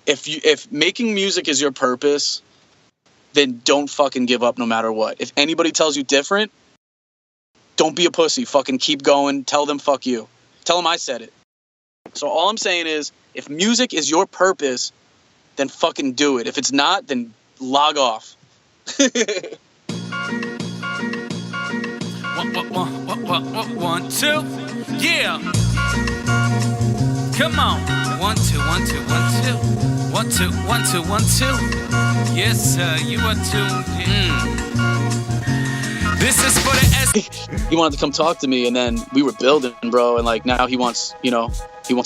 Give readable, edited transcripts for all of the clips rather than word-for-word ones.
if making music is your purpose, then don't fucking give up no matter what. If anybody tells you different, don't be a pussy. Fucking keep going. Tell them fuck you. Tell them I said it. So all I'm saying is, if music is your purpose, then fucking do it. If it's not, then log off. One, two, yeah. Come on. 1, 2, 1, 2, 1, 2. 1, 2, 1, 2, 1, 2. Yes, sir, you are tuned in. This is for the S. He wanted to come talk to me, and then we were building, bro. And like now he wants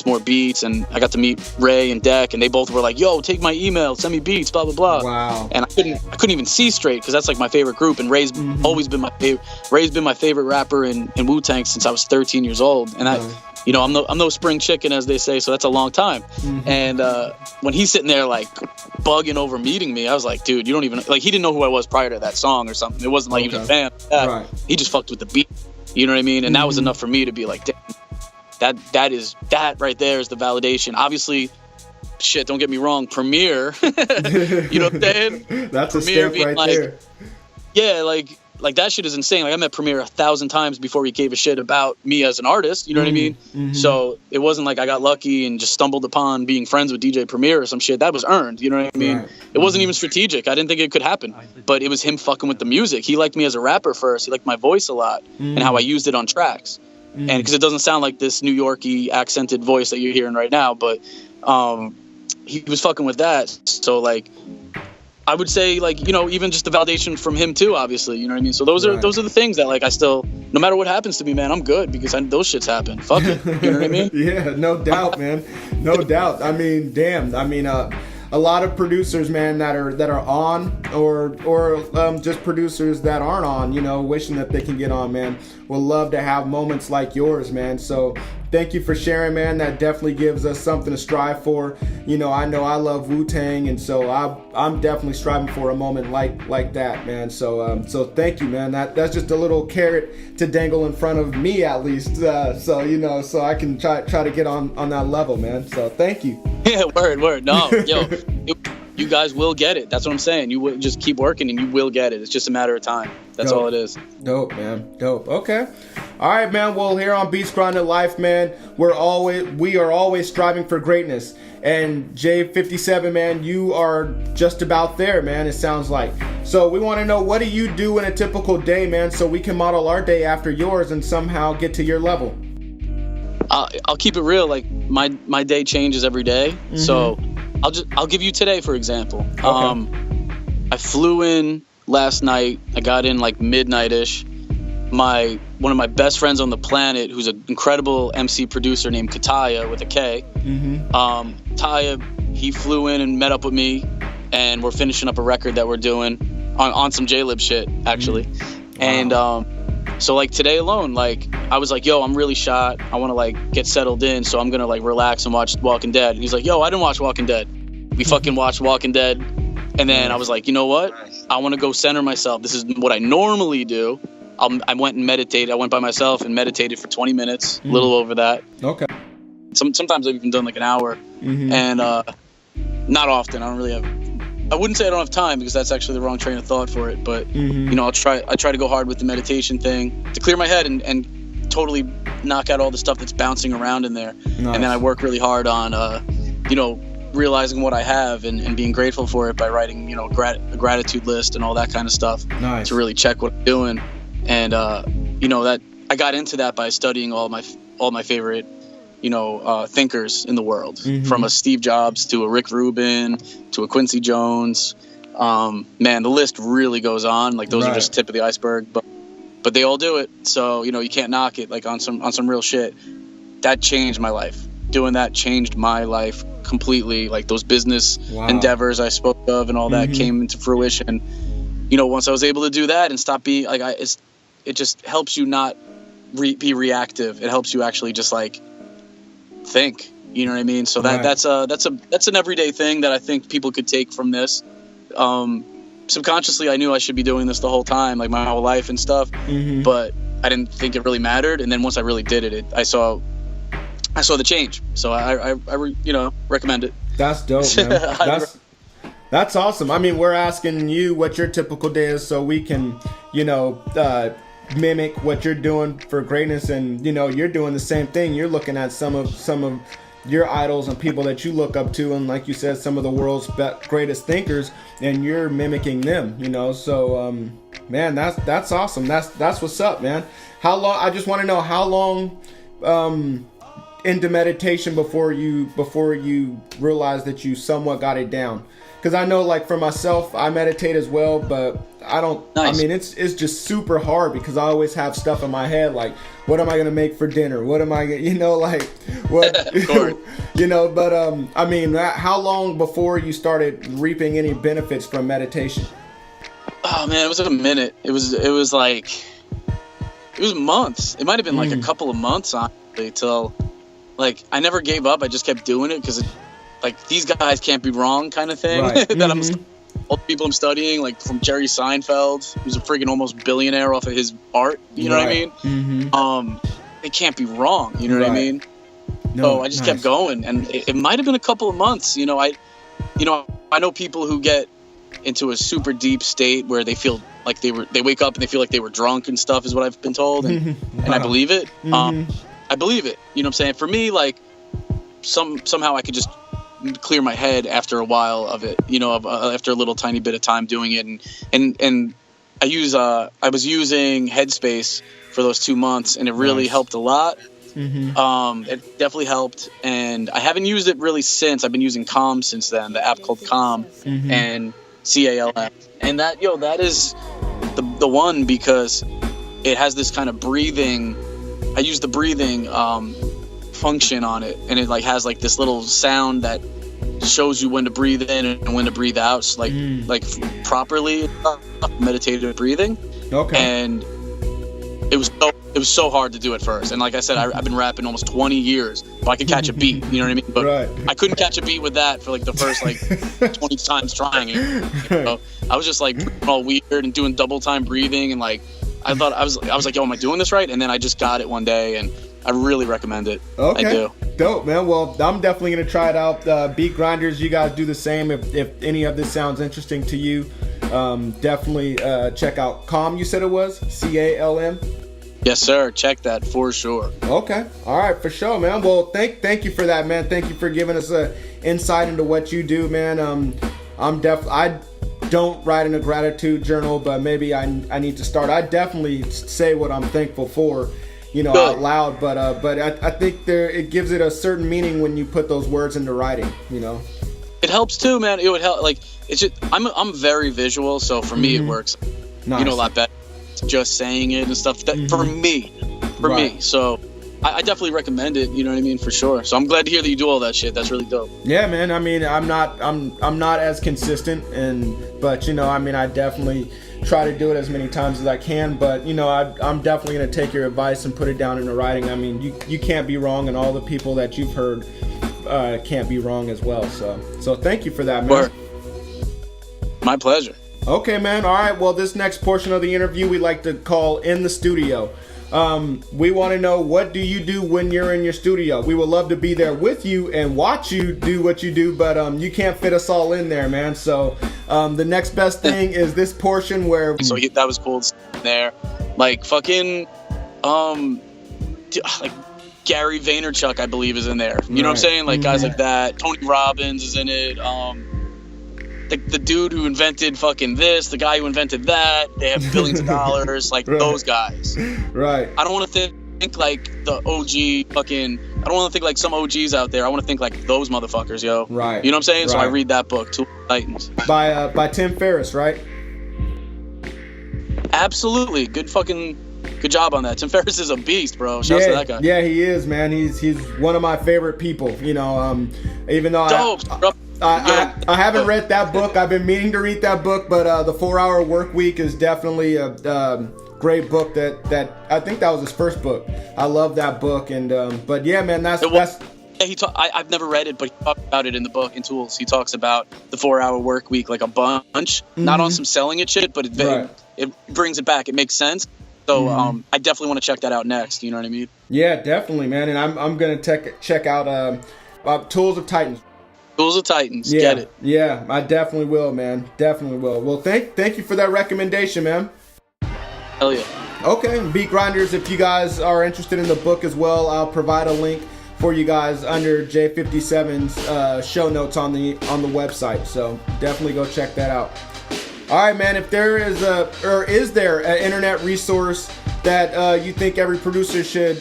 more beats. And I got to meet Ray and Deck, and they both were like, "Yo, take my email, send me beats, blah blah blah." Wow. And I couldn't even see straight because that's like my favorite group. And Ray's always been my favorite. Ray's been my favorite rapper in Wu-Tang since I was 13 years old. And I'm no spring chicken, as they say, so that's a long time. And when he's sitting there like bugging over meeting me, I was like, dude, you don't even like. He didn't know who I was prior to that song or something. It wasn't like he was a fan. Right. He just fucked with the beat. You know what I mean? And that was enough for me to be like, damn, that right there is the validation. Obviously, shit, don't get me wrong, Premier. You know what I'm saying? That's Premier a step right like, there. Yeah, like that shit is insane. Like I met Premier 1,000 times before he gave a shit about me as an artist. You know what I mean? So it wasn't like I got lucky and just stumbled upon being friends with DJ Premier or some shit. That was earned. You know what I mean? Right. It wasn't even strategic. I didn't think it could happen. But it was him fucking with the music. He liked me as a rapper first. He liked my voice a lot and how I used it on tracks. And because it doesn't sound like this New York-y accented voice that you're hearing right now, but he was fucking with that. So like, I would say like, even just the validation from him too, obviously, you know what I mean? So those are the things that like I still, no matter what happens to me, man, I'm good because those shits happen. Fuck it. You know what I mean? Yeah, no doubt, man. No doubt. I mean, damn. I mean, a lot of producers, man, that are on or just producers that aren't on, wishing that they can get on, man, would love to have moments like yours, man. So thank you for sharing, man. That definitely gives us something to strive for. I know I love Wu-Tang, and so I'm definitely striving for a moment like that, man. So thank you, man. That's just a little carrot to dangle in front of me, at least. So I can try to get on that level, man. So thank you. Yeah, word. No, yo, you guys will get it. That's what I'm saying. You will just keep working and you will get it. It's just a matter of time. That's all it is. Dope, man. Dope. Okay. All right, man. Well, here on Beats Grinded Life, man, we are always striving for greatness. And J57, man, you are just about there, man, it sounds like. So we want to know, what do you do in a typical day, man, so we can model our day after yours and somehow get to your level? I'll keep it real. Like my day changes every day. So I'll give you today, for example. Okay. I flew in last night. I got in like midnight-ish. One of my best friends on the planet, who's an incredible MC producer named Kataya with a K. Taya, he flew in and met up with me, and we're finishing up a record that we're doing on some J-Lib shit, actually. Wow. And so like today alone, like I was like, yo, I'm really shot. I want to like get settled in, so I'm gonna like relax and watch Walking Dead. And he's like, yo, I didn't watch Walking Dead. We fucking watched Walking Dead, and then I was like, you know what? I want to go center myself. This is what I normally do. I went and meditated. I went by myself and meditated for 20 minutes, a little over that. Okay. Sometimes I've even done like an hour, and not often. I wouldn't say I don't have time, because that's actually the wrong train of thought for it. But I try to go hard with the meditation thing to clear my head and totally knock out all the stuff that's bouncing around in there. Nice. And then I work really hard on realizing what I have and being grateful for it by writing a gratitude list and all that kind of stuff. Nice. To really check what I'm doing. And that I got into that by studying all my favorite thinkers in the world, from a Steve Jobs to a Rick Rubin to a Quincy Jones. Man, the list really goes on. Like those are just tip of the iceberg, but they all do it. So you can't knock it. Like on some real shit. That changed my life. Doing that changed my life completely. Like those business endeavors I spoke of and all that came into fruition. Once I was able to do that and stop being like it just helps you not be reactive. It helps you actually just like think. You know what I mean? So that's an everyday thing that I think people could take from this. Subconsciously, I knew I should be doing this the whole time, like my whole life and stuff. But I didn't think it really mattered. And then once I really did it, I saw the change. So I recommend it. That's dope, man. That's awesome. I mean, we're asking you what your typical day is so we can, mimic what you're doing for greatness. And, you're doing the same thing. You're looking at some of your idols and people that you look up to. And like you said, some of the world's greatest thinkers, and you're mimicking them, So, man, that's awesome. That's what's up, man. How long, I just want to know how long, into meditation before you realize that you somewhat got it down. Because I know, like, for myself, I meditate as well, but I don't. Nice. I mean, it's just super hard because I always have stuff in my head, like, what am I gonna make for dinner? What am I gonna, like, what, But I mean, how long before you started reaping any benefits from meditation? Oh man, it was a minute. It was months. It might have been like a couple of months, honestly, till, like, I never gave up. I just kept doing it because, like, these guys can't be wrong kind of thing. Right. That all the people I'm studying, like, from Jerry Seinfeld, who's a freaking almost billionaire off of his art, you know what I mean? They can't be wrong, you know what I mean? No, so I just kept going, and it might have been a couple of months. I know people who get into a super deep state where they feel like they wake up and they feel like they were drunk and stuff, is what I've been told, and I believe it. I believe it. You know what I'm saying? For me, like, somehow I could just clear my head after a while of it, after a little tiny bit of time doing it, and I was using Headspace for those 2 months, and it really helped a lot. It definitely helped, and I haven't used it really since. I've been using Calm since then, the app called Calm, and CALM, and that is the one, because it has this kind of breathing. I use the breathing function on it, and it, like, has, like, this little sound that shows you when to breathe in and when to breathe out, so, like properly meditative breathing. Okay. And it was so hard to do at first, and like I said, I've been rapping almost 20 years, but I could catch a beat, you know what I mean? But I couldn't catch a beat with that for, like, the first, like, 20 times trying it. So I was just, like, all weird and doing double time breathing, and, like, I was like, yo, am I doing this right? And then I just got it one day, and I really recommend it. Okay. I do. Dope, man. Well, I'm definitely going to try it out. Beat Grinders, you guys do the same. If any of this sounds interesting to you, definitely check out Calm, you said it was? CALM? Yes, sir. Check that for sure. Okay. All right, for sure, man. Well, thank you for that, man. Thank you for giving us a insight into what you do, man. I don't write in a gratitude journal, but maybe I need to start. I definitely say what I'm thankful for, out loud, but I think it gives it a certain meaning when you put those words into writing, It helps too, man. It would help. Like, it's just, I'm very visual, so for me it works, nice. A lot better. Just saying it and stuff. That for me. So I definitely recommend it. You know what I mean, for sure. So I'm glad to hear that you do all that shit. That's really dope. Yeah, man. I mean, I'm not as consistent, but I definitely try to do it as many times as I can. But I'm definitely gonna take your advice and put it down into writing. I mean, you can't be wrong, and all the people that you've heard can't be wrong as well. So thank you for that, man. Word. My pleasure. Okay, man. All right. Well, this next portion of the interview we like to call In the Studio. We want to know, what do you do when you're in your studio? We would love to be there with you and watch you do what you do, but you can't fit us all in there, man. So the next best thing is this portion where... So that was cool there. Like, fucking... like Gary Vaynerchuk, I believe, is in there. You know what I'm saying? Like, guys like that. Tony Robbins is in it. The dude who invented fucking this, the guy who invented that, they have billions of dollars, like those guys. Right. I don't want to think like the OG fucking, I don't want to think like some OGs out there. I want to think like those motherfuckers, yo. Right. You know what I'm saying? Right. So I read that book, Tools of Titans. By Tim Ferriss, right? Absolutely. Good job on that. Tim Ferriss is a beast, bro. Shout out to that guy. Yeah, he is, man. He's one of my favorite people, even though I haven't read that book. I've been meaning to read that book, but the 4-Hour Work Week is definitely a great book. That I think that was his first book. I love that book, and but yeah, man, that's. Yeah, I've never read it, but he talked about it in the book in Tools. He talks about the 4-Hour Work Week like a bunch, not on some selling it shit, but it brings it back. It makes sense. So I definitely want to check that out next. You know what I mean? Yeah, definitely, man. And I'm gonna check out Tools of Titans. Tools of Titans. Yeah, Get it. Yeah, I definitely will, man. Definitely will. Well, thank you for that recommendation, man. Hell yeah. Okay, Beat Grinders, if you guys are interested in the book as well, I'll provide a link for you guys under J57's show notes on the website. So definitely go check that out. All right, man. If there is is there an internet resource that you think every producer should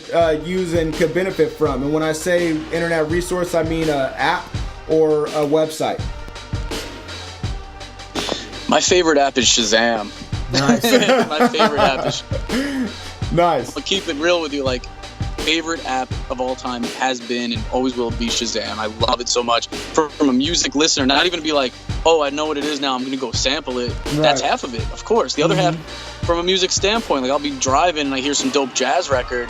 use and could benefit from? And when I say internet resource, I mean an app or a website. My favorite app is Shazam. Nice. My favorite app is Nice. I'll keep it real with you. Like, favorite app of all time has been and always will be Shazam. I love it so much. From a music listener, not even to be like, oh, I know what it is now, I'm going to go sample it. Right. That's half of it, of course. The other half, from a music standpoint, like I'll be driving and I hear some dope jazz record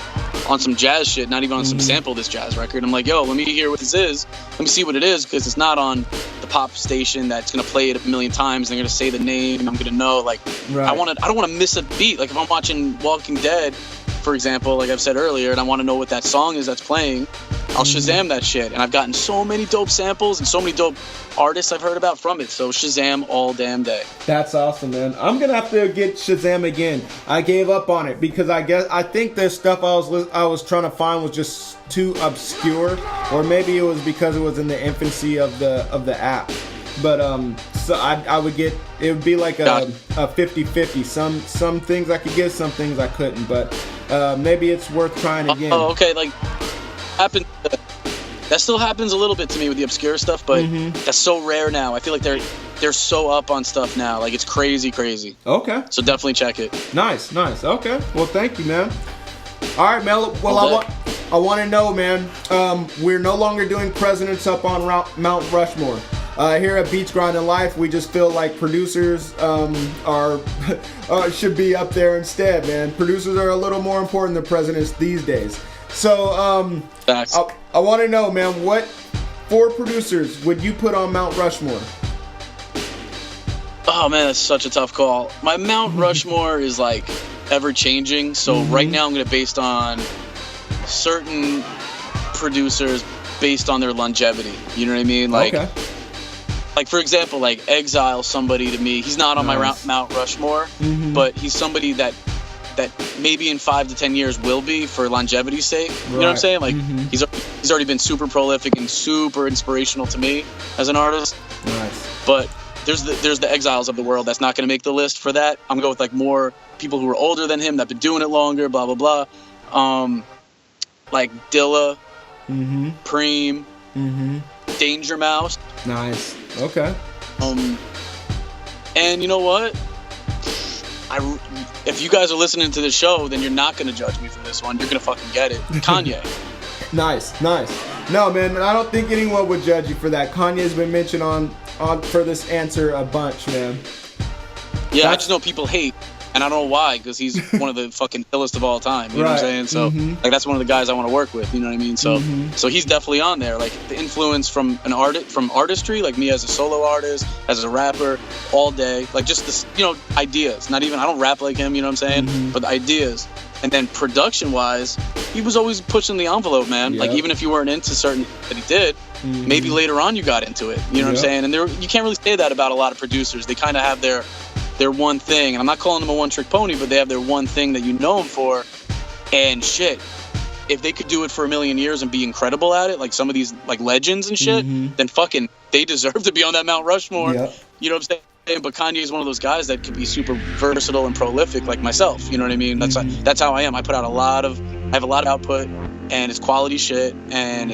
on some jazz shit, not even on some sample this jazz record. I'm like, yo, let me hear what this is. Let me see what it is, because it's not on the pop station that's going to play it a million times. They're going to say the name and I'm going to know. Like, right. I don't want to miss a beat. Like if I'm watching Walking Dead, for example, like I've said earlier, and I want to know what that song is that's playing, I'll Shazam that shit. And I've gotten so many dope samples and so many dope artists I've heard about from it. So Shazam all damn day. That's awesome, man. I'm gonna have to get Shazam again. I gave up on it because I think the stuff I was trying to find was just too obscure, or maybe it was because it was in the infancy of the app. But so I would get, it would be like a 50-50. Some things I could get, some things I couldn't. But maybe it's worth trying again. Oh, okay. Like that still happens a little bit to me with the obscure stuff, but that's so rare now. I feel like they're so up on stuff now. Like it's crazy. Okay. So definitely check it. Nice. Okay. Well, thank you, man. All right, man. Well, I want to know, man. We're no longer doing presidents up on Mount Rushmore. Here at Beats Grinding Life, we just feel like producers should be up there instead, man. Producers are a little more important than presidents these days. So I want to know, man, what 4 producers would you put on Mount Rushmore? Oh, man, that's such a tough call. My Mount Rushmore is like ever changing. So right now I'm going to based on certain producers based on their longevity. You know what I mean? Like, okay. Like, for example, like Exile, somebody to me, he's not on my Mount Rushmore, but he's somebody that maybe in 5 to 10 years will be for longevity's sake. You know what I'm saying? Like, he's already been super prolific and super inspirational to me as an artist. Nice. But there's the Exiles of the world that's not going to make the list for that. I'm going to go with like more people who are older than him, that have been doing it longer, blah, blah, blah. Like Dilla, Preem, Danger Mouse. Nice. Okay. And you know what? If you guys are listening to the show, then you're not going to judge me for this one. You're going to fucking get it. Kanye. Nice. No, man, I don't think anyone would judge you for that. Kanye's been mentioned on for this answer a bunch, man. Yeah, I just know people hate, and I don't know why, because he's one of the fucking illest of all time. You know what I'm saying? So, like, that's one of the guys I want to work with. You know what I mean? So, so he's definitely on there. Like, the influence from artistry, like me as a solo artist, as a rapper, all day. Like, just this, ideas. Not even, I don't rap like him. You know what I'm saying? But the ideas. And then production-wise, he was always pushing the envelope, man. Yep. Like, even if you weren't into certain that he did, maybe later on you got into it. You know what I'm saying? And you can't really say that about a lot of producers. They kind of have their one thing. And I'm not calling them a one-trick pony, but they have their one thing that you know them for. And shit, if they could do it for a million years and be incredible at it, like some of these like legends and shit, then fucking they deserve to be on that Mount Rushmore. Yep. You know what I'm saying? But Kanye is one of those guys that could be super versatile and prolific, like myself. You know what I mean? That's how I am. I have a lot of output, and it's quality shit. And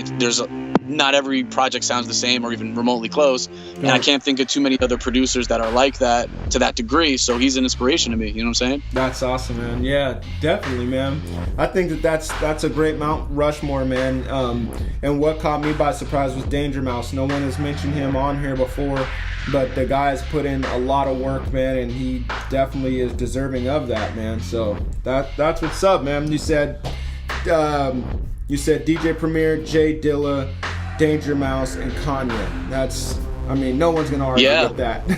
not every project sounds the same or even remotely close. And I can't think of too many other producers that are like that to that degree. So he's an inspiration to me. You know what I'm saying? That's awesome, man. Yeah, definitely, man. I think that's a great Mount Rushmore, man. And what caught me by surprise was Danger Mouse. No one has mentioned him on here before, but the guy's put in a lot of work, man, and he definitely is deserving of that, man. So that's what's up, man. You said DJ Premier, Jay Dilla, Danger Mouse, and Kanye. No one's gonna argue with that.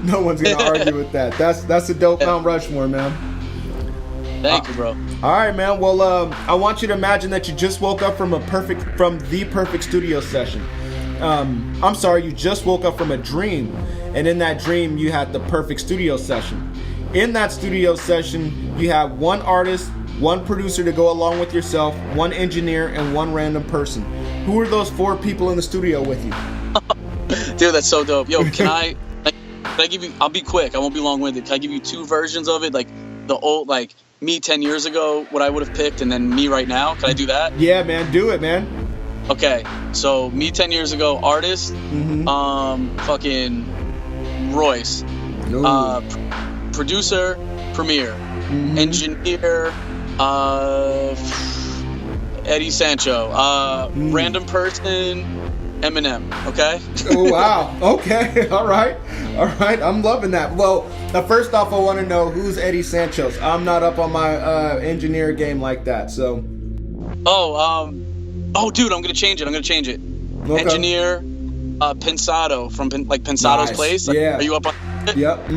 No one's gonna argue with that. That's a dope Mount Rushmore, man. Thank you, bro. All right, man. Well, I want you to imagine that you just woke up from the perfect studio session. I'm sorry, you just woke up from a dream, and in that dream you had the perfect studio session. In that studio session, you have one artist, one producer to go along with yourself, one engineer, and one random person. Who are those 4 people in the studio with you? Dude, that's so dope. Yo, can I give you, I'll be quick, I won't be long-winded. Can I give you 2 versions of it? Like the old, like me 10 years ago, what I would have picked, and then me right now? Can I do that? Yeah, man, do it, man. Okay, so me 10 years ago, artist, fucking Royce. Producer, Premier. Engineer, Eddie Sancho. Random person, Eminem. Okay. Oh, wow. Okay. All right. I'm loving that. Well, first off, I want to know who's Eddie Sancho's. I'm not up on my engineer game like that. So. Oh, dude, I'm gonna change it. Okay. Engineer, Pensado from Pensado's Place. Like, yeah. Are you up on it? Yep.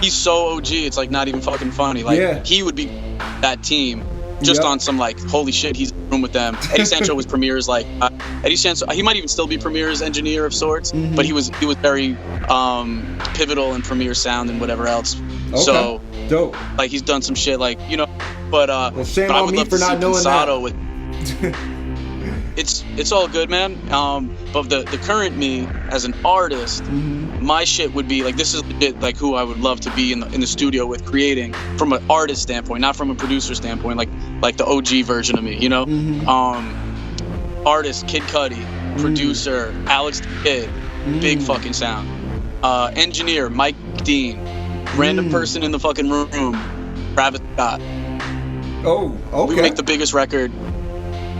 He's so OG, it's like not even fucking funny. Like he would be that team just on some like holy shit, he's in the room with them. Eddie Sancho was Premier's like Eddie Sancho. He might even still be Premier's engineer of sorts, but he was very pivotal in Premier's sound and whatever else. Okay. So dope. Like he's done some shit like but well, shame on me for not knowing that. With, it's all good, man. But the current me as an artist, my shit would be like, this is legit, like who I would love to be in the studio with, creating from an artist standpoint, not from a producer standpoint, like the OG version of me, you know. Artist Kid Cudi, producer Alex the Kid, big fucking sound. Engineer Mike Dean, random person in the fucking room, Travis Scott. Oh, okay. We would make the biggest record.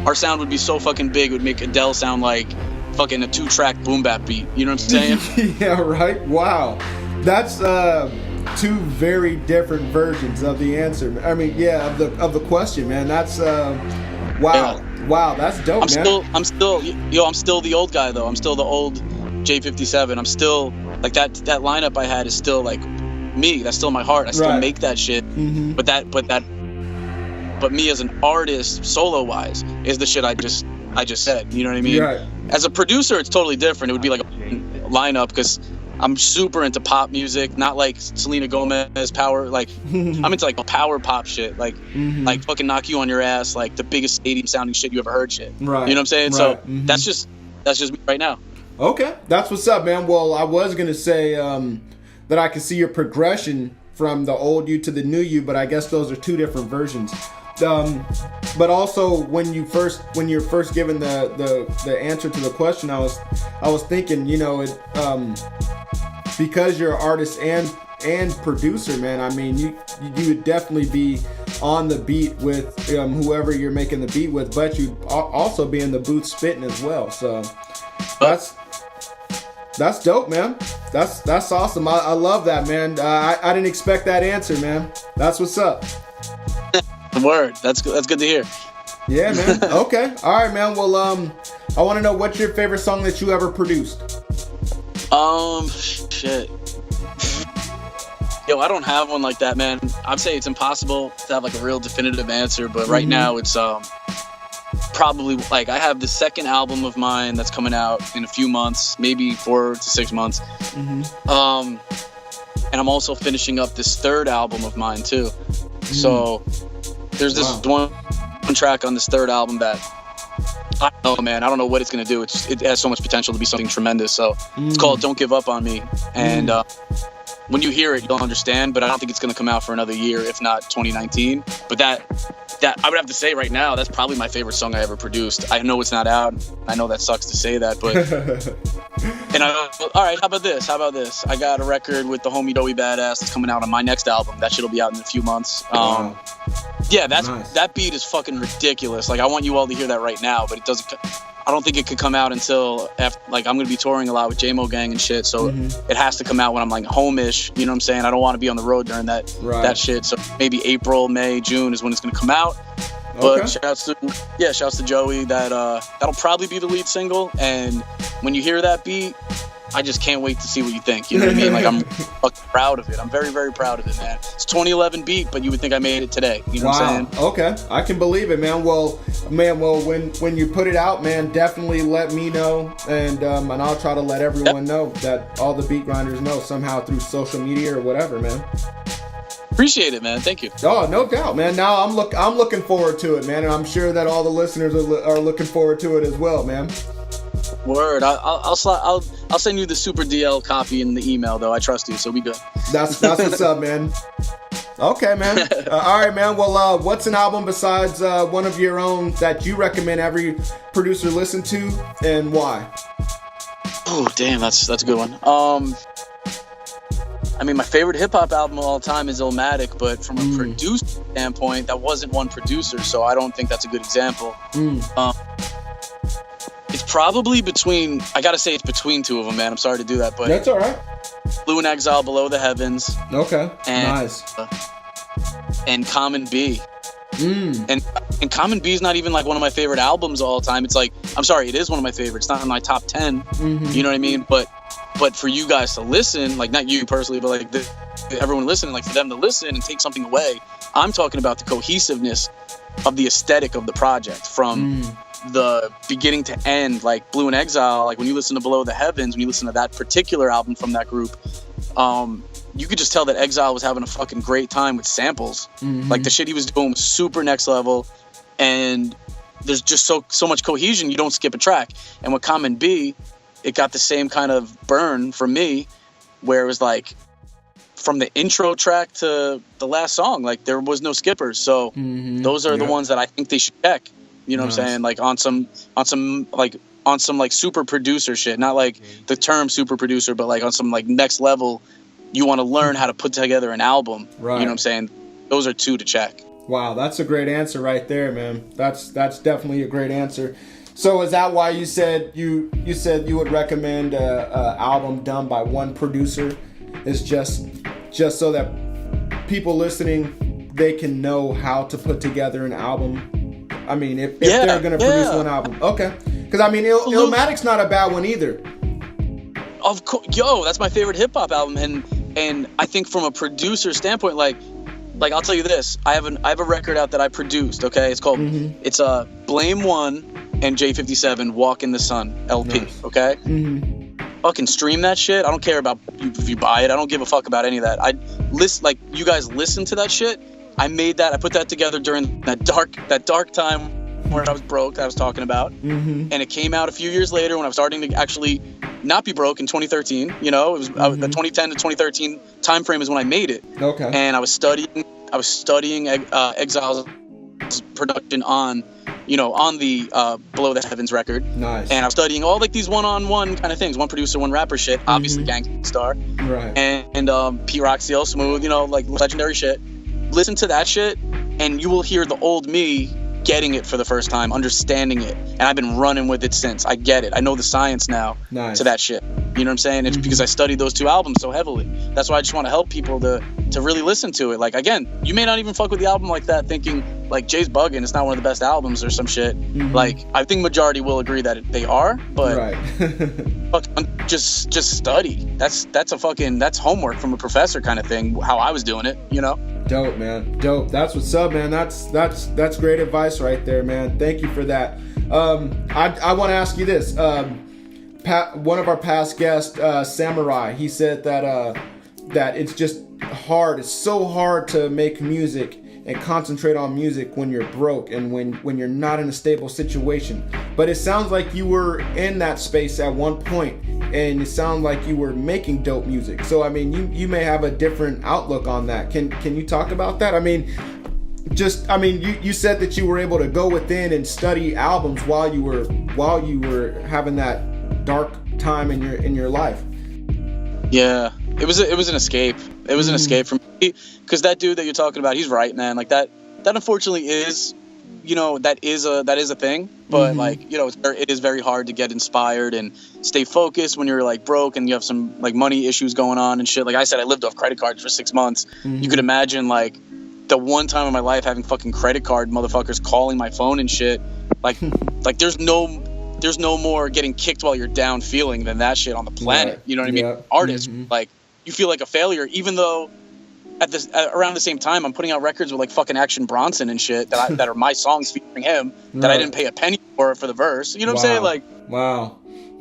Our sound would be so fucking big, it would make Adele sound like fucking a 2-track boom bap beat. You know what I'm saying? Yeah, right? Wow. That's 2 very different versions of the answer. I mean, yeah, of the question, man. That's wow. Yeah. Wow, that's dope, man. I'm still the old guy though. I'm still the old J57. I'm still like that lineup I had is still like me. That's still my heart. I still make that shit. But me as an artist, solo wise, is the shit I just said. You know what I mean? Right. As a producer, it's totally different. It would be like a lineup because I'm super into pop music, not like Selena Gomez power. Like I'm into like power pop shit, like fucking knock you on your ass, like the biggest stadium sounding shit you ever heard shit. Right. You know what I'm saying? Right. So that's just me right now. Okay, that's what's up, man. Well, I was gonna say that I can see your progression from the old you to the new you, but I guess those are 2 different versions. But also when you're first given the answer to the question, I was thinking, you know, it because you're an artist and producer, man. I mean, you would definitely be on the beat with whoever you're making the beat with, but you'd also be in the booth spitting as well. So that's dope, man. That's awesome. I love that, man. I didn't expect that answer, man. That's what's up. Word. That's good to hear. Yeah, man. Okay. All right, man. Well, I want to know, what's your favorite song that you ever produced? Shit. Yo, I don't have one like that, man. I'd say it's impossible to have like a real definitive answer, but right now it's probably like I have the second album of mine that's coming out in a few months, maybe 4 to 6 months. And I'm also finishing up this third album of mine too. So there's this one track on this third album that I don't know, man. I don't know what it's gonna do. It has so much potential to be something tremendous. So it's called "Don't Give Up on Me," and when you hear it, you'll understand. But I don't think it's gonna come out for another year, if not 2019. But that I would have to say right now, that's probably my favorite song I ever produced. I know it's not out. I know that sucks to say that, but and all right, how about this? I got a record with the homie Joey Badass that's coming out on my next album. That shit'll be out in a few months. Yeah, that beat is fucking ridiculous. Like I want you all to hear that right now, but it doesn't. I don't think it could come out until after, like I'm gonna be touring a lot with J-Mo Gang and shit, so it has to come out when I'm like home-ish. You know what I'm saying? I don't want to be on the road during that shit. So maybe April, May, June is when it's gonna come out. But shouts to Joey. That'll probably be the lead single. And when you hear that beat, I just can't wait to see what you think. You know what I mean? Like, I'm fucking proud of it. I'm very, very proud of it, man. It's 2011 beat, but you would think I made it today. You know what I'm saying? Okay, I can believe it, man. Well, when you put it out, man, definitely let me know, and I'll try to let everyone know, that all the beat grinders know somehow through social media or whatever, man. Appreciate it, man. Thank you. Oh, no doubt, man. Now I'm looking forward to it, man, and I'm sure that all the listeners are looking forward to it as well, man. Word. I'll send you the Super DL copy in the email, though. I trust you, so we good. That's what's up, man. Okay, man. All right, man. Well, what's an album besides one of your own that you recommend every producer listen to, and why? Oh, damn, that's a good one. I mean, my favorite hip hop album of all time is Illmatic, but from a producer standpoint, that wasn't one producer, so I don't think that's a good example. It's probably between, I gotta say it's between two of them, man. I'm sorry to do that, but that's all right. Blue in Exile, Below the Heavens. Okay, and, nice. And Common B. And Common B is not even like one of my favorite albums of all time. It's like, I'm sorry, it is one of my favorites. It's not in my top 10. You know what I mean? But for you guys to listen, like not you personally, but like everyone listening, like for them to listen and take something away, I'm talking about the cohesiveness of the aesthetic of the project from the beginning to end. Like Blue in Exile, like when you listen to Below the Heavens, when you listen to that particular album from that group, you could just tell that Exile was having a fucking great time with samples. Like the shit he was doing was super next level, and there's just so much cohesion, you don't skip a track. And with Common B, it got the same kind of burn from me, where it was like from the intro track to the last song, like there was no skippers. So those are the ones that I think they should check. You know what I'm saying? Like on some super producer shit, not like the term super producer, but like on some like next level. You want to learn how to put together an album. Right. You know what I'm saying? Those are two to check. Wow, that's a great answer right there, man. That's definitely a great answer. So is that why you said you would recommend a album done by one producer? Is just so that people listening, they can know how to put together an album? I mean, if they're going to produce one album. Okay. Because, I mean, Illmatic's not a bad one either. Of course. Yo, that's my favorite hip-hop album. And I think from a producer standpoint, like I'll tell you this. I have a record out that I produced, okay? It's called, it's Blame One and J57, Walk in the Sun, LP, okay? Fucking stream that shit. I don't care about if you buy it. I don't give a fuck about any of that. You guys listen to that shit. I made that. I put that together during that dark time where I was broke, that I was talking about. And it came out a few years later when I was starting to actually not be broke in 2013. You know, it was the 2010 to 2013 time frame is when I made it. Okay. And I was studying Exile's production on the Below the Heavens record. Nice. And I was studying all like these one-on-one kind of things, one producer, one rapper shit. Obviously, Gangstar. Right. And P Rock, CL Smooth, like legendary shit. Listen to that shit, and you will hear the old me getting it for the first time, understanding it, and I've been running with it since. I get it. I know the science now to that shit. You know what I'm saying? It's because I studied those two albums so heavily. That's why I just want to help people to really listen to it. Like, again, you may not even fuck with the album like that, thinking like Jay's bugging, it's not one of the best albums or some shit. Like, I think majority will agree that they are, but just study. That's homework from a professor kind of thing. How I was doing it, Dope, man. Dope. That's what's up, man. That's great advice right there, man. Thank you for that. I want to ask you this. One of our past guests, Samurai, he said that it's just hard. It's so hard to make music and concentrate on music when you're broke and when you're not in a stable situation. But it sounds like you were in that space at one point, and it sounds like you were making dope music. So I mean, you may have a different outlook on that. Can you talk about that? I mean, you said that you were able to go within and study albums while you were having that dark time in your life. Yeah, it was an escape. It was an escape from me, because that dude that you're talking about, he's right, man. Like that unfortunately is, that is a thing. But it is very hard to get inspired and stay focused when you're like broke and you have some like money issues going on and shit. Like I said, I lived off credit cards for 6 months. You could imagine like the one time in my life having fucking credit card motherfuckers calling my phone and shit. Like there's no there's no more getting kicked while you're down feeling than that shit on the planet. Right. You know what I mean? Yeah. Artists, Mm-hmm. like, you feel like a failure, even though around the same time I'm putting out records with like fucking Action Bronson and shit that are my songs featuring him that I didn't pay a penny for the verse. You know what I'm saying? Like, wow.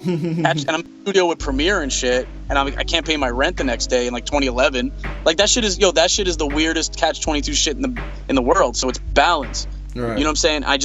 and I'm in the studio with Premiere and shit, and I can't pay my rent the next day in like 2011. Like, that shit is the weirdest catch-22 shit in the world. So it's balance. Right. You know what I'm saying? I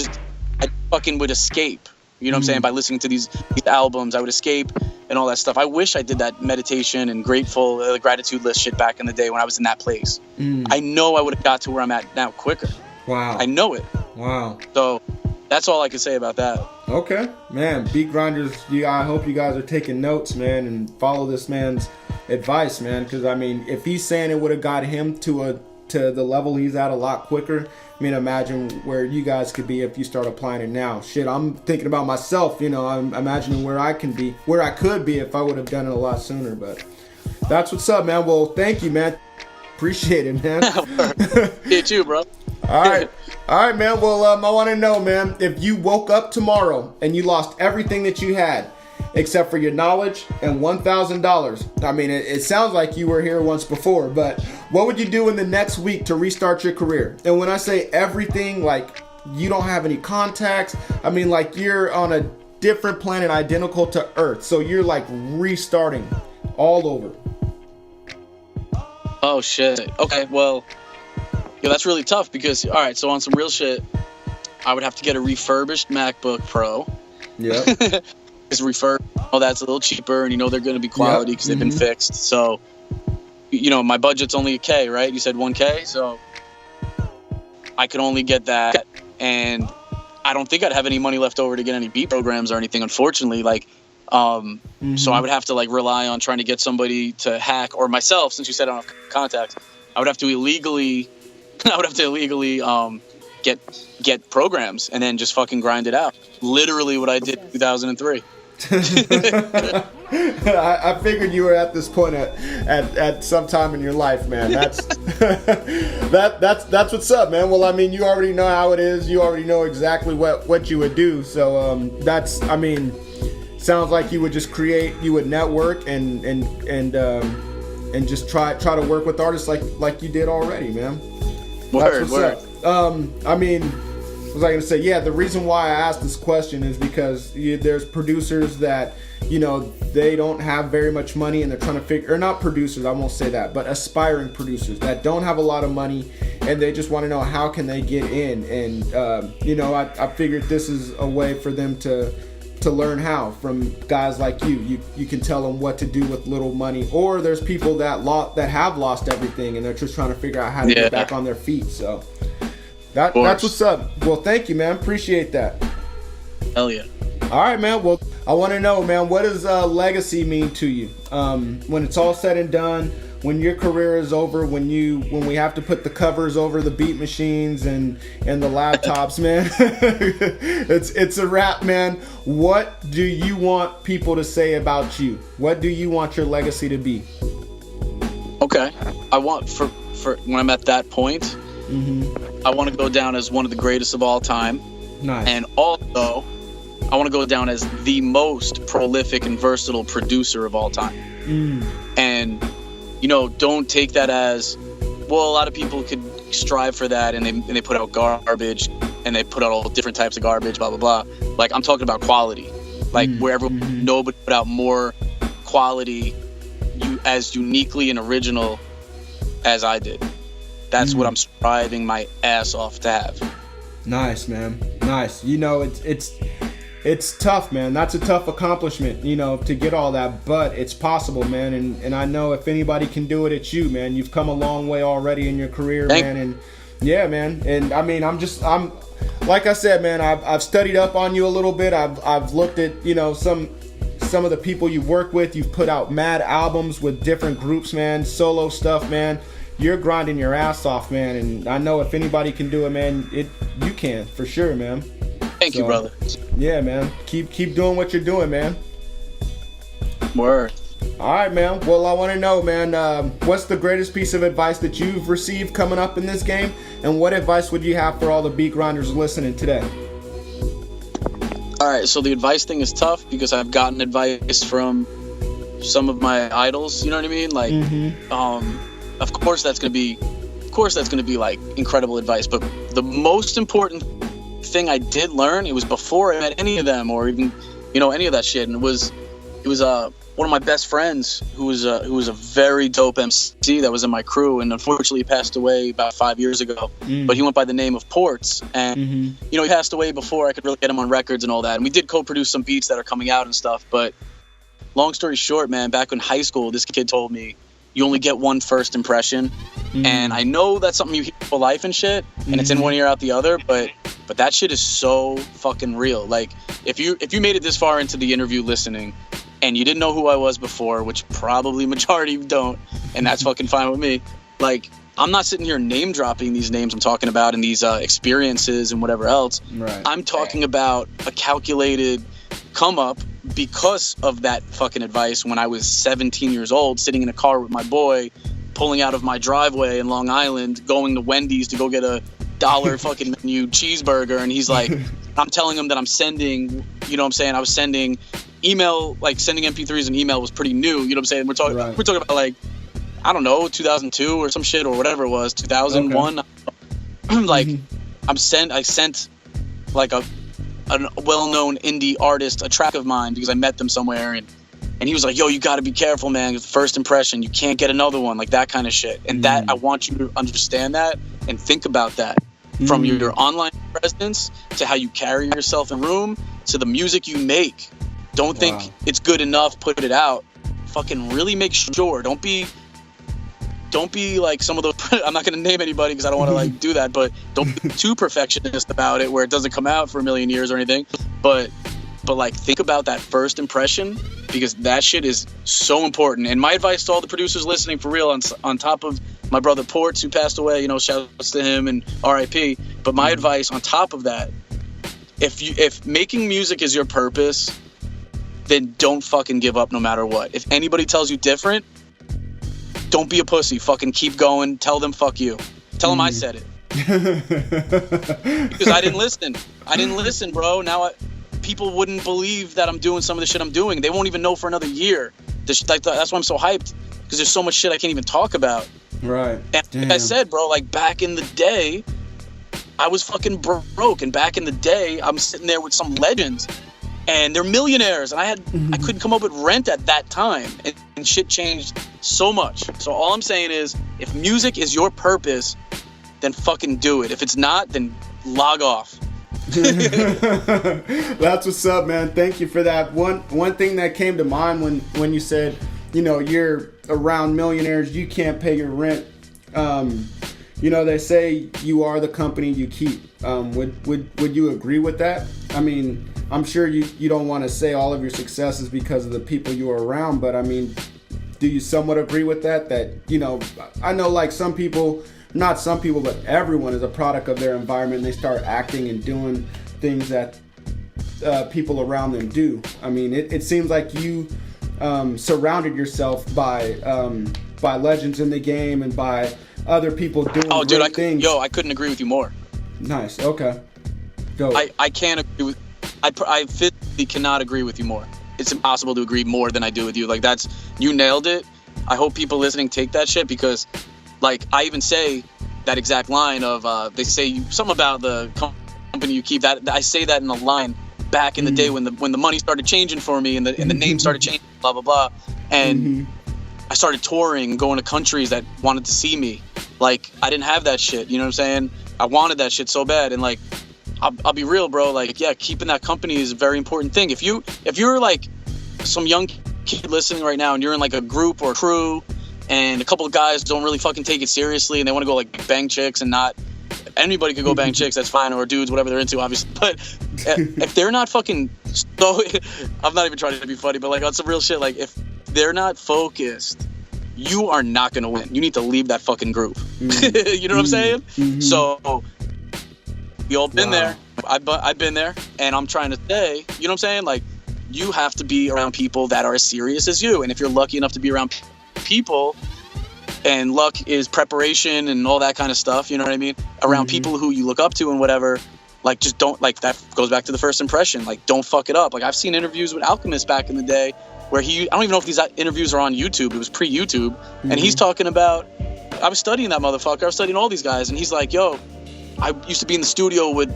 fucking would escape. You know what I'm saying? By listening to these albums, I would escape and all that stuff. I wish I did that meditation and gratitude list shit back in the day when I was in that place. I know I would have got to where I'm at now quicker. Wow. I know it. Wow. So that's all I can say about that. Okay, man. Beat grinders, I hope you guys are taking notes, man, and follow this man's advice, man. Because I mean, if he's saying it would have got him to the level he's at a lot quicker, I mean, imagine where you guys could be if you start applying it now. Shit, I'm thinking about myself. You know, I'm imagining where I could be if I would have done it a lot sooner. But that's what's up, man. Well, thank you, man. Appreciate it, man. You too, bro. All right, man. Well, I want to know, man, if you woke up tomorrow and you lost everything that you had, except for your knowledge and $1,000. I mean, it sounds like you were here once before, but what would you do in the next week to restart your career? And when I say everything, like, you don't have any contacts. I mean, like, you're on a different planet identical to Earth. So you're like restarting all over. Oh, shit. Okay, well, yeah, that's really tough because, all right, so on some real shit, I would have to get a refurbished MacBook Pro. Yeah. It's refurbished. Oh, that's a little cheaper, and you know they're going to be quality because they've been fixed. So, you know, my budget's only $1,000, right? You said $1,000, so I could only get that, and I don't think I'd have any money left over to get any beat programs or anything, unfortunately. Like, so I would have to like rely on trying to get somebody to hack, or myself, since you said I don't have contacts. I would have to illegally get programs and then just fucking grind it out. Literally what I did in 2003. I figured you were at this point at some time in your life, man. That's that's what's up, man. Well, I mean, you already know how it is. You already know exactly what you would do. So I mean, sounds like you would just you would network and just try to work with artists like you did already, man. Word. I mean, what was I gonna say? Yeah, the reason why I asked this question is because there's producers that, you know, they don't have very much money and they're trying to figure, or not producers, I won't say that, but aspiring producers that don't have a lot of money and they just want to know how can they get in. And you know, I figured this is a way for them to learn how from guys like you. You can tell them what to do with little money, or there's people that have lost everything and they're just trying to figure out how to get back on their feet. So that's what's up. Well, thank you, man. Appreciate that. Hell yeah. All right, man. Well, I want to know, man, what does legacy mean to you? When it's all said and done, when your career is over, when we have to put the covers over the beat machines and the laptops, man, it's a wrap, man. What do you want people to say about you? What do you want your legacy to be? Okay, I want for when I'm at that point, I want to go down as one of the greatest of all time. Nice. And also, I want to go down as the most prolific and versatile producer of all time. And, you know, don't take that as, well, a lot of people could strive for that and they put out garbage and they put out all different types of garbage, blah, blah, blah. Like, I'm talking about quality. Like, where nobody put out more quality as uniquely and original as I did. That's what I'm striving my ass off to have. Nice, man. Nice. You know, it's tough, man. That's a tough accomplishment, you know, to get all that, but it's possible, man. And I know if anybody can do it, it's you, man. You've come a long way already in your career, man. And yeah, man. And I mean, I'm like I said, man, I've studied up on you a little bit. I've looked at, you know, some of the people you work with. You've put out mad albums with different groups, man, solo stuff, man. You're grinding your ass off, man. And I know if anybody can do it, man, you can, for sure, man. Thank you, brother. Yeah, man. Keep doing what you're doing, man. Word. All right, man. Well, I want to know, man, what's the greatest piece of advice that you've received coming up in this game? And what advice would you have for all the beat grinders listening today? All right, so the advice thing is tough because I've gotten advice from some of my idols. You know what I mean? Like, of course that's gonna be like incredible advice. But the most important thing I did learn, it was before I met any of them or even, you know, any of that shit, and it was one of my best friends who was a very dope MC that was in my crew, and unfortunately he passed away about 5 years ago. But he went by the name of Ports, and you know, he passed away before I could really get him on records and all that. And we did co-produce some beats that are coming out and stuff. But long story short, man, back in high school, this kid told me, you only get one first impression. And I know that's something you hear for life and shit, and it's in one ear out the other, but that shit is so fucking real. Like, if you made it this far into the interview listening and you didn't know who I was before, which probably majority don't, and that's fucking fine with me, like, I'm not sitting here name dropping these names I'm talking about and these experiences and whatever else. Right. I'm talking about a calculated come up because of that fucking advice when I was 17 years old, sitting in a car with my boy, pulling out of my driveway in Long Island, going to Wendy's to go get a $1 fucking menu cheeseburger, and he's like, I'm telling him that I'm sending, you know what I'm saying, I was sending email, like sending MP3s and email was pretty new, you know what I'm saying, we're talking about like, I don't know, 2002 or some shit or whatever it was, 2001. Okay. Like, I sent like a well-known indie artist a track of mine because I met them somewhere, and he was like, yo, you got to be careful, man, first impression, you can't get another one, like that kind of shit. And that, I want you to understand that and think about that, from your online presence to how you carry yourself in room to the music you make. Don't think it's good enough, put it out. Fucking really make sure. Don't be like some of those, I'm not going to name anybody because I don't want to like do that, but don't be too perfectionist about it where it doesn't come out for a million years or anything. But like, think about that first impression, because that shit is so important. And my advice to all the producers listening, for real, on top of my brother Ports, who passed away, you know, shouts to him and RIP. But my advice on top of that, if making music is your purpose, then don't fucking give up no matter what. If anybody tells you different, don't be a pussy. Fucking keep going. Tell them fuck you. Tell them I said it. Because I didn't listen, bro. Now people wouldn't believe that I'm doing some of the shit I'm doing. They won't even know for another year. That's why I'm so hyped, because there's so much shit I can't even talk about. Right. And like I said, bro, like back in the day, I was fucking broke. And back in the day, I'm sitting there with some legends, and they're millionaires, and I couldn't come up with rent at that time, and shit changed so much. So all I'm saying is, if music is your purpose, then fucking do it. If it's not, then log off. That's what's up, man. Thank you for that. One thing that came to mind when you said, you know, you're around millionaires, you can't pay your rent. You know, they say you are the company you keep. Would you agree with that? I mean, I'm sure you don't want to say all of your success is because of the people you are around, but I mean, do you somewhat agree with that? That, you know, I know like some people, not some people, but everyone is a product of their environment. They start acting and doing things that people around them do. I mean, it seems like you surrounded yourself by legends in the game and by other people doing great things. I couldn't agree with you more. Nice. Okay. Go. I can't agree with. I physically cannot agree with you more. It's impossible to agree more than I do with you. Like, you nailed it. I hope people listening take that shit, because like, I even say that exact line of they say something about the company you keep. That I say that in the line back in the day when the money started changing for me and the name started changing, blah blah blah, and I started touring and going to countries that wanted to see me. Like, I didn't have that shit, you know what I'm saying? I wanted that shit so bad, and like, I'll be real, bro. Like, yeah, keeping that company is a very important thing. If you're like some young kid listening right now and you're in like a group or a crew, and a couple of guys don't really fucking take it seriously and they want to go like bang chicks, and not anybody could go bang chicks, that's fine, or dudes, whatever they're into, obviously. But if they're not fucking, I'm not even trying to be funny, but like, on some real shit, like, if they're not focused, you are not gonna win. You need to leave that fucking group. You know what I'm saying? So we all been there. I've been there, and I'm trying to say, you know what I'm saying? Like, you have to be around people that are as serious as you, and if you're lucky enough to be around people, and luck is preparation and all that kind of stuff, you know what I mean, around people who you look up to and whatever, like, just don't, like, that goes back to the first impression. Like, don't fuck it up. Like, I've seen interviews with Alchemist back in the day where I don't even know if these interviews are on YouTube. It was pre-YouTube. And he's talking about, I was studying that motherfucker. I was studying all these guys. And he's like, yo, I used to be in the studio with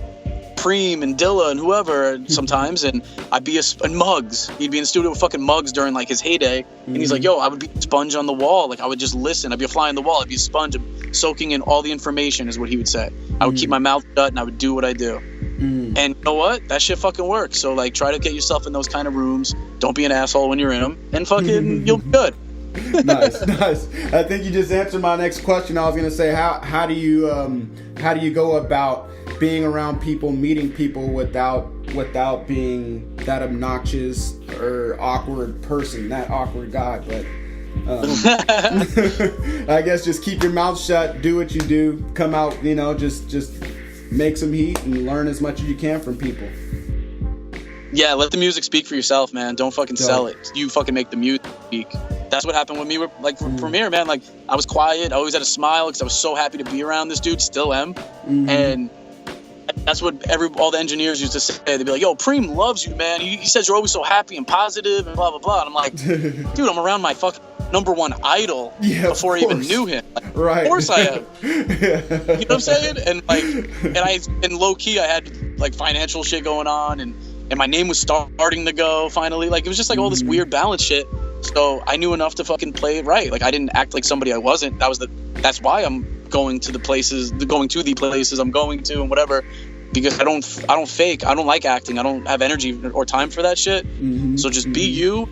Preem and Dilla and whoever sometimes, and I'd be and Muggs. He'd be in the studio with fucking Muggs during, like, his heyday. And he's like, yo, I would be a sponge on the wall. Like, I would just listen. I'd be a fly on the wall. I'd be a sponge soaking in all the information, is what he would say. I would keep my mouth shut and I would do what I do. And you know what? That shit fucking works. So, like, try to get yourself in those kind of rooms. Don't be an asshole when you're in them, and fucking you'll be good. Nice. I think you just answered my next question. I was gonna say, how do you go about being around people, meeting people without being that obnoxious or awkward person, that awkward guy? But I guess just keep your mouth shut, do what you do, come out, just make some heat and learn as much as you can from people. Yeah, let the music speak for yourself, man. Don't fucking sell it. You fucking make the music speak. That's what happened with me, like, for Premier, man. Like, I was quiet. I always had a smile because I was so happy to be around this dude. Still am. And that's what all the engineers used to say. They'd be like, yo, Preem loves you, man. He says you're always so happy and positive and blah, blah, blah. And I'm like, dude, I'm around my fucking #1 idol before I even knew him. Like, right. Of course I am. You know what I'm saying? And, like, and low key, I had, like, financial shit going on, and my name was starting to go finally. Like, it was just like all this weird balance shit. So I knew enough to fucking play it right. Like, I didn't act like somebody I wasn't. That's why I'm going to the places I'm going to and whatever, because I don't fake. I don't like acting. I don't have energy or time for that shit. So just be you,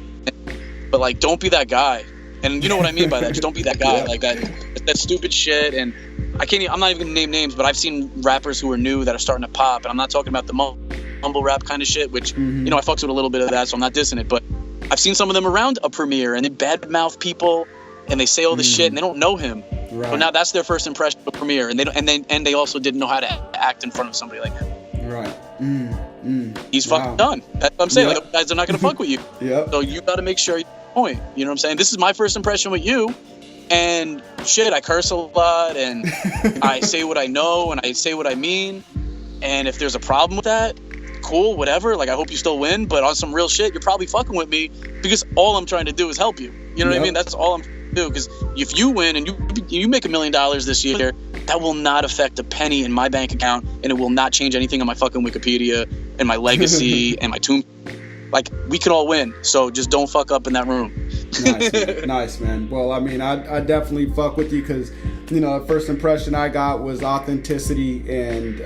but, like, don't be that guy. And you know what I mean by that. Just don't be that guy. Like that stupid shit. And I'm not even gonna name names, but I've seen rappers who are new that are starting to pop, and I'm not talking about the mumble rap kind of shit, which I fucks with a little bit of that, so I'm not dissing it, but I've seen some of them around a Premier, and they badmouth people, and they say all this shit, and they don't know him. Right. But now that's their first impression of Premier, and they also didn't know how to act in front of somebody like him. Right. He's fucking done. That's what I'm saying. Like, the guys are not gonna fuck with you. So you got to make sure you point. You know what I'm saying? This is my first impression with you, and shit, I curse a lot, and I say what I know, and I say what I mean. And if there's a problem with that, cool, whatever. Like, I hope you still win, but on some real shit, you're probably fucking with me because all I'm trying to do is help you. You know what I mean? That's all I'm trying to do. Because if you win and you make $1 million this year, that will not affect a penny in my bank account, and it will not change anything on my fucking Wikipedia and my legacy and my tomb. Like, we can all win, so just don't fuck up in that room. Nice, man. Well, I mean, I definitely fuck with you because, the first impression I got was authenticity, and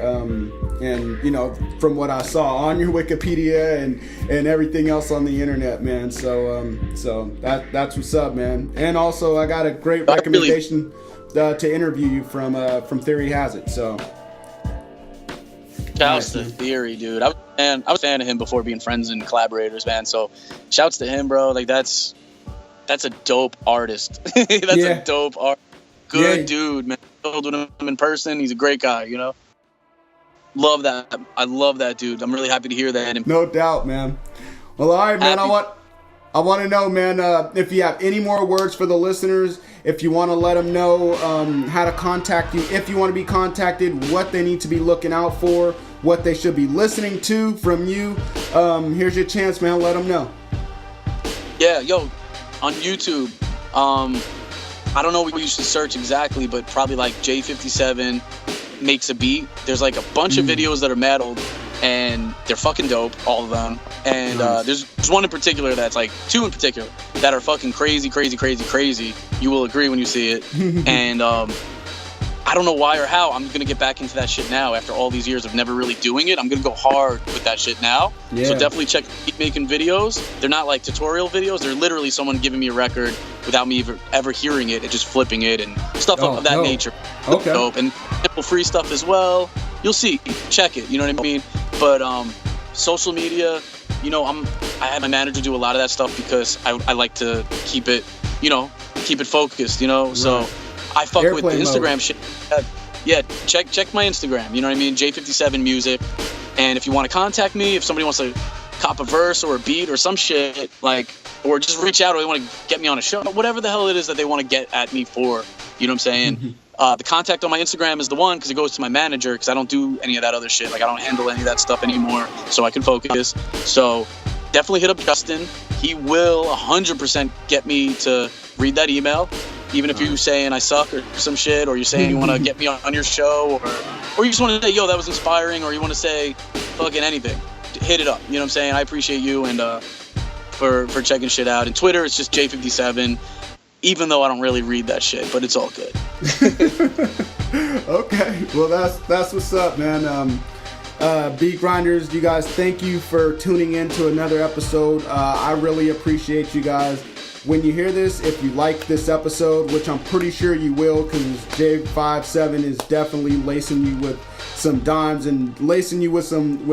from what I saw on your Wikipedia and everything else on the internet, man. So that's what's up, man. And also, I got a great recommendation to interview you from Theory Has It. So. Shouts to Theory, dude. I was a fan of him before being friends and collaborators, man. So, shouts to him, bro. Like, that's a dope artist. A dope art. Good dude, man. I with him in person. He's a great guy, Love that. I love that dude. I'm really happy to hear that. And no doubt, man. Well, all right, man. I want to know, man, if you have any more words for the listeners, if you want to let them know how to contact you, if you want to be contacted, what they need to be looking out for, what they should be listening to from you. Here's your chance, man. Let them know. Yeah, yo, on YouTube, I don't know what you should search exactly, but probably like J57 makes a beat. There's like a bunch of videos that are mad old, and they're fucking dope, all of them. And there's one in particular that's like, two in particular that are fucking crazy. You will agree when you see it. And I don't know why or how I'm gonna get back into that shit now after all these years of never really doing it. I'm gonna go hard with that shit now. So definitely check Keep Making videos. They're not like tutorial videos. They're literally someone giving me a record without me ever hearing it and just flipping it and stuff of that nature. Okay. Dope. And simple free stuff as well. You'll see. Check it. You know what I mean? But social media, I had my manager do a lot of that stuff because I like to keep it focused. So I fuck with the Instagram shit. Yeah, check my Instagram. You know what I mean? J57 Music. And if you want to contact me, if somebody wants to cop a verse or a beat or some shit, like, or just reach out or they want to get me on a show, whatever the hell it is that they want to get at me for, you know what I'm saying? The contact on my Instagram is the one because it goes to my manager because I don't do any of that other shit. Like I don't handle any of that stuff anymore, so I can focus. So definitely hit up Justin. He will 100% get me to read that email, even if you're saying I suck or some shit, or you're saying you want to get me on your show, or you just want to say, yo, that was inspiring, or you want to say fucking anything. Hit it up. You know what I'm saying? I appreciate you and for checking shit out. And Twitter, it's just J57. Even though I don't really read that shit, but it's all good. Okay, well that's what's up, man. Beat Grinders, you guys, thank you for tuning in to another episode. I really appreciate you guys. When you hear this, if you like this episode, which I'm pretty sure you will, because J57 is definitely lacing you with some dimes and lacing you with some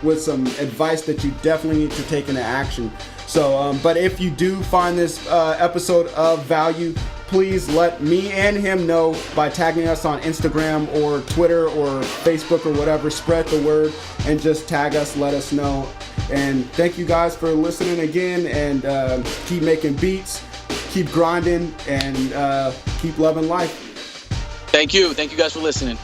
advice that you definitely need to take into action. So, but if you do find this episode of value, please let me and him know by tagging us on Instagram or Twitter or Facebook or whatever. Spread the word and just tag us, let us know. And thank you guys for listening again, and keep making beats, keep grinding, and keep loving life. Thank you. Thank you guys for listening.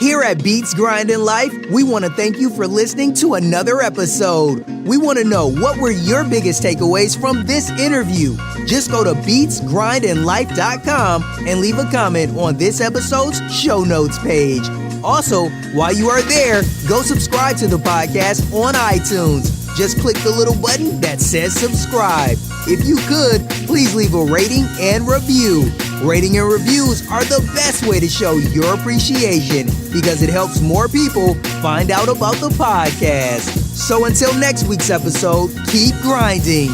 Here at Beats Grindin' Life, we want to thank you for listening to another episode. We want to know, what were your biggest takeaways from this interview? Just go to beatsgrindandlife.com and leave a comment on this episode's show notes page. Also, while you are there, go subscribe to the podcast on iTunes. Just click the little button that says subscribe. If you could, please leave a rating and review. Rating and reviews are the best way to show your appreciation because it helps more people find out about the podcast. So until next week's episode, keep grinding.